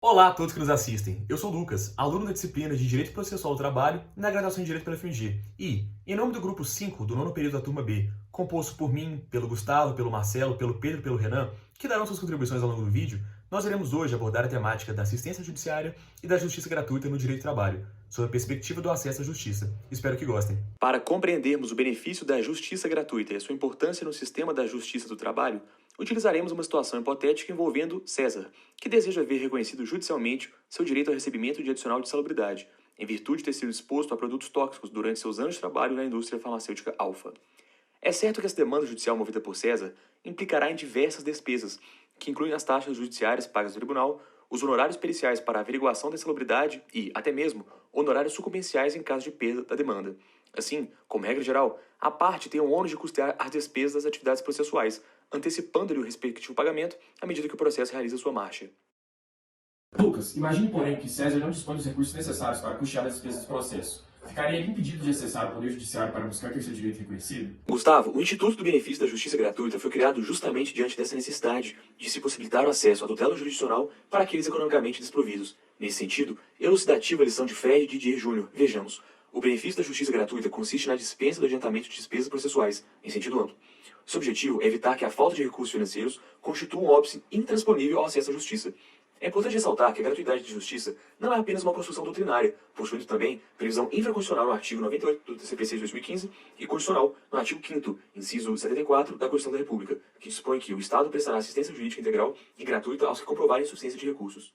Olá a todos que nos assistem. Eu sou o Lucas, aluno da disciplina de Direito Processual do Trabalho na graduação em Direito pela FMG. E, em nome do grupo 5 do nono período da turma B, composto por mim, pelo Gustavo, pelo Marcelo, pelo Pedro e pelo Renan, que darão suas contribuições ao longo do vídeo, nós iremos hoje abordar a temática da assistência judiciária e da justiça gratuita no direito do trabalho, sob a perspectiva do acesso à justiça. Espero que gostem. Para compreendermos o benefício da justiça gratuita e a sua importância no sistema da justiça do trabalho, utilizaremos uma situação hipotética envolvendo César, que deseja ver reconhecido judicialmente seu direito ao recebimento de adicional de salubridade, em virtude de ter sido exposto a produtos tóxicos durante seus anos de trabalho na indústria farmacêutica Alfa. É certo que essa demanda judicial movida por César implicará em diversas despesas, que incluem as taxas judiciárias pagas no tribunal, os honorários periciais para a averiguação da insalubridade e, até mesmo, honorários sucumbenciais em caso de perda da demanda. Assim, como regra geral, a parte tem o ônus de custear as despesas das atividades processuais, antecipando-lhe o respectivo pagamento à medida que o processo realiza sua marcha. Lucas, imagine, porém, que César não dispõe dos recursos necessários para custear as despesas do processo. Ficaria ele impedido de acessar o Poder Judiciário para buscar ter seu direito reconhecido? Gustavo, o Instituto do Benefício da Justiça Gratuita foi criado justamente diante dessa necessidade de se possibilitar o acesso à tutela jurisdicional para aqueles economicamente desprovidos. Nesse sentido, elucidativa a lição de Fred Didier Júnior. Vejamos. O benefício da justiça gratuita consiste na dispensa do adiantamento de despesas processuais, em sentido amplo. Seu objetivo é evitar que a falta de recursos financeiros constitua um óbice intransponível ao acesso à justiça. É importante ressaltar que a gratuidade de justiça não é apenas uma construção doutrinária, possuindo também previsão infraconstitucional no artigo 98 do CPC de 2015 e constitucional no artigo 5º, inciso 74 da Constituição da República, que dispõe que o Estado prestará assistência jurídica integral e gratuita aos que comprovarem insuficiência de recursos.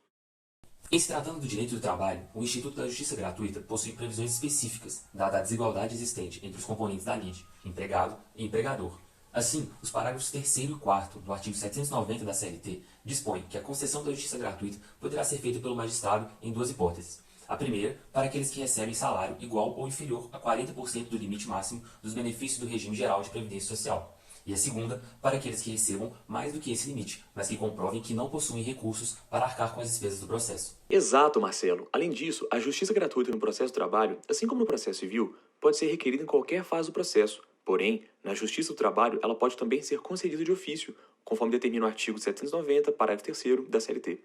Em se tratando do direito do trabalho, o Instituto da Justiça Gratuita possui previsões específicas, dada a desigualdade existente entre os componentes da lide, empregado e empregador. Assim, os parágrafos 3º e 4º do artigo 790 da CLT dispõem que a concessão da justiça gratuita poderá ser feita pelo magistrado em duas hipóteses. A primeira, para aqueles que recebem salário igual ou inferior a 40% do limite máximo dos benefícios do regime geral de previdência social. E a segunda, para aqueles que recebam mais do que esse limite, mas que comprovem que não possuem recursos para arcar com as despesas do processo. Exato, Marcelo. Além disso, a justiça gratuita no processo do trabalho, assim como no processo civil, pode ser requerida em qualquer fase do processo. Porém, na justiça do trabalho, ela pode também ser concedida de ofício, conforme determina o artigo 790, parágrafo 3º da CLT.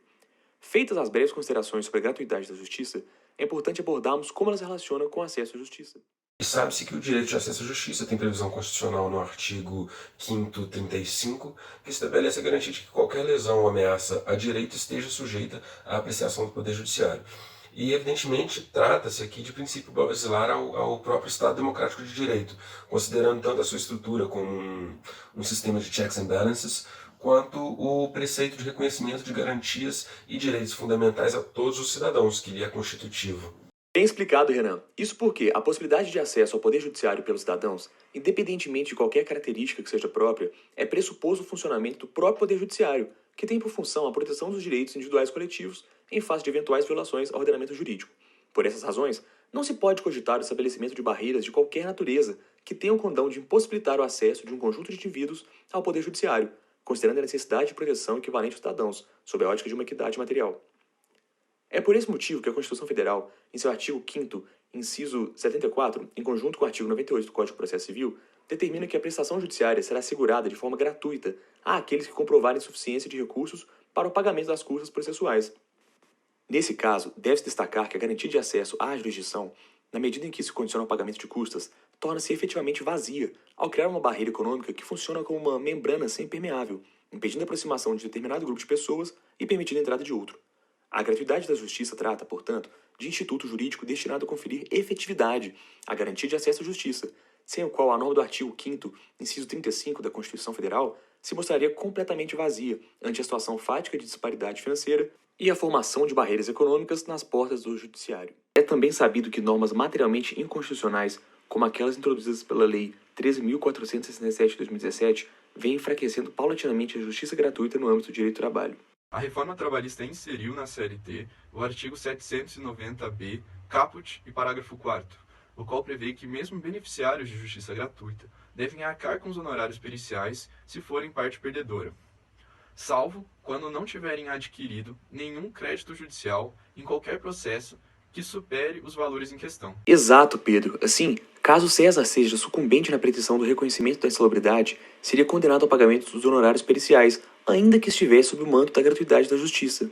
Feitas as breves considerações sobre a gratuidade da justiça, é importante abordarmos como ela se relaciona com o acesso à justiça. E sabe-se que o direito de acesso à justiça tem previsão constitucional no artigo 5º 35, que estabelece a garantia de que qualquer lesão ou ameaça a direito esteja sujeita à apreciação do Poder Judiciário. E, evidentemente, trata-se aqui de princípio basilar ao próprio Estado Democrático de Direito, considerando tanto a sua estrutura como um sistema de checks and balances, quanto o preceito de reconhecimento de garantias e direitos fundamentais a todos os cidadãos, que lhe é constitutivo. Bem explicado, Renan. Isso porque a possibilidade de acesso ao Poder Judiciário pelos cidadãos, independentemente de qualquer característica que seja própria, é pressuposto o funcionamento do próprio Poder Judiciário, que tem por função a proteção dos direitos individuais e coletivos em face de eventuais violações ao ordenamento jurídico. Por essas razões, não se pode cogitar o estabelecimento de barreiras de qualquer natureza que tenham o condão de impossibilitar o acesso de um conjunto de indivíduos ao Poder Judiciário, considerando a necessidade de proteção equivalente aos cidadãos, sob a ótica de uma equidade material. É por esse motivo que a Constituição Federal, em seu artigo 5º, inciso 74, em conjunto com o artigo 98 do Código de Processo Civil, determina que a prestação judiciária será assegurada de forma gratuita àqueles que comprovarem insuficiência de recursos para o pagamento das custas processuais. Nesse caso, deve-se destacar que a garantia de acesso à jurisdição, na medida em que se condiciona ao pagamento de custas, torna-se efetivamente vazia ao criar uma barreira econômica que funciona como uma membrana semi-permeável, impedindo a aproximação de determinado grupo de pessoas e permitindo a entrada de outro. A gratuidade da justiça trata, portanto, de instituto jurídico destinado a conferir efetividade à garantia de acesso à justiça, sem o qual a norma do artigo 5º, inciso 35 da Constituição Federal, se mostraria completamente vazia ante a situação fática de disparidade financeira e a formação de barreiras econômicas nas portas do judiciário. É também sabido que normas materialmente inconstitucionais, como aquelas introduzidas pela Lei 13.467 de 2017, vêm enfraquecendo paulatinamente a justiça gratuita no âmbito do direito do trabalho. A reforma trabalhista inseriu na CLT o artigo 790-B, caput e parágrafo 4º, o qual prevê que mesmo beneficiários de justiça gratuita devem arcar com os honorários periciais se forem parte perdedora, salvo quando não tiverem adquirido nenhum crédito judicial em qualquer processo que supere os valores em questão. Exato, Pedro. Assim, caso César seja sucumbente na pretensão do reconhecimento da insalubridade, seria condenado ao pagamento dos honorários periciais, ainda que estivesse sob o manto da gratuidade da justiça.